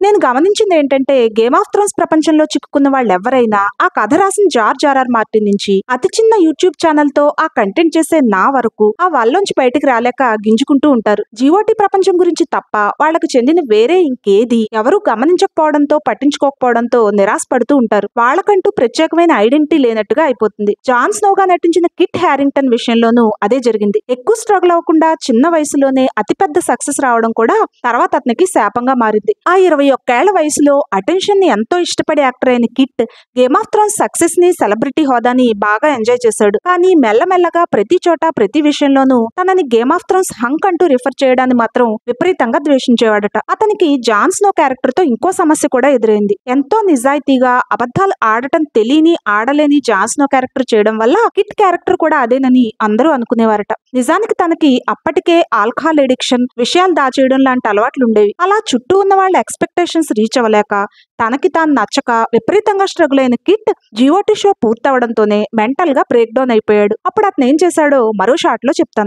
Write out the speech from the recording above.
నేను గమనించింది ఏంటంటే గేమ్ ఆఫ్ థ్రోన్స్ ప్రపంచంలో చిక్కుకున్న వాళ్ళు ఎవరైనా ఆ కథ రాసిన జార్జ్ మార్టిన్ నుంచి అతి చిన్న యూట్యూబ్ ఛానల్ తో ఆ కంటెంట్ చేసే నా వరకు ఆ వాళ్ళలోంచి బయటికి రాలేక గింజుకుంటూ ఉంటారు. జీఓటీ ప్రపంచం గురించి తప్ప వాళ్లకు చెందిన వేరే ఇంకేది ఎవరూ గమనించకపోవడంతో పట్టించుకోకపోవడంతో నిరాశపడుతూ ఉంటారు. వాళ్ళకంటూ ప్రత్యేకమైన ఐడెంటిటీ లేనట్టుగా అయిపోతుంది. జాన్ స్నోగా నటించిన కిట్ హ్యారింగ్టన్ విషయంలోనూ అదే జరిగింది. ఎక్కువ స్ట్రగుల్ అవ్వకుండా చిన్న వయసులోనే అతిపెద్ద సక్సెస్ రావడం కూడా తర్వాత అతనికి శాపంగా మారింది. ఆ 21 ఏళ్ల వయసులో అటెన్షన్ ని ఎంతో ఇష్టపడే యాక్టర్ అయిన kit game of Thrones success ని, సెలబ్రిటీ హోదాని బాగా ఎంజాయ్ చేశాడు. కానీ మెల్లమెల్లగా ప్రతి చోట ప్రతి విషయంలోనూ తనని గేమ్ ఆఫ్ థ్రోన్స్ హంక్ అంటూ రిఫర్ చేయడాన్ని మాత్రం విపరీతంగా ద్వేషించేవాడట. అతనికి జాన్ స్నో క్యారెక్టర్ తో ఇంకో సమస్య కూడా ఎదురైంది. ఎంతో నిజాయితీగా అబద్ధాలు ఆడటం తెలియని ఆడలేని జాన్ స్నో క్యారెక్టర్ చేయడం వల్ల కిట్ క్యారెక్టర్ కూడా అదేనని అందరూ అనుకునేవారట. నిజానికి తనకి అప్పటికే ఆల్కహాల్ ఎడిక్షన్, విషయాలు దాచేయడం లాంటి అలవాట్లు ఉండేవి. అలా చుట్టూ ఉన్న వాళ్ళ ఎక్స్పెక్టేషన్స్ రీచ్ అవ్వలేక తనకి తాను నచ్చక విపరీతంగా స్ట్రగుల్ అయిన కిట్ జీఓటీ షో పూర్తవడంతోనే మెంటల్ గా బ్రేక్ డౌన్ అయిపోయాడు. అప్పుడు అతను ఏం చేశాడో మరో షాట్ లో చెప్తాను.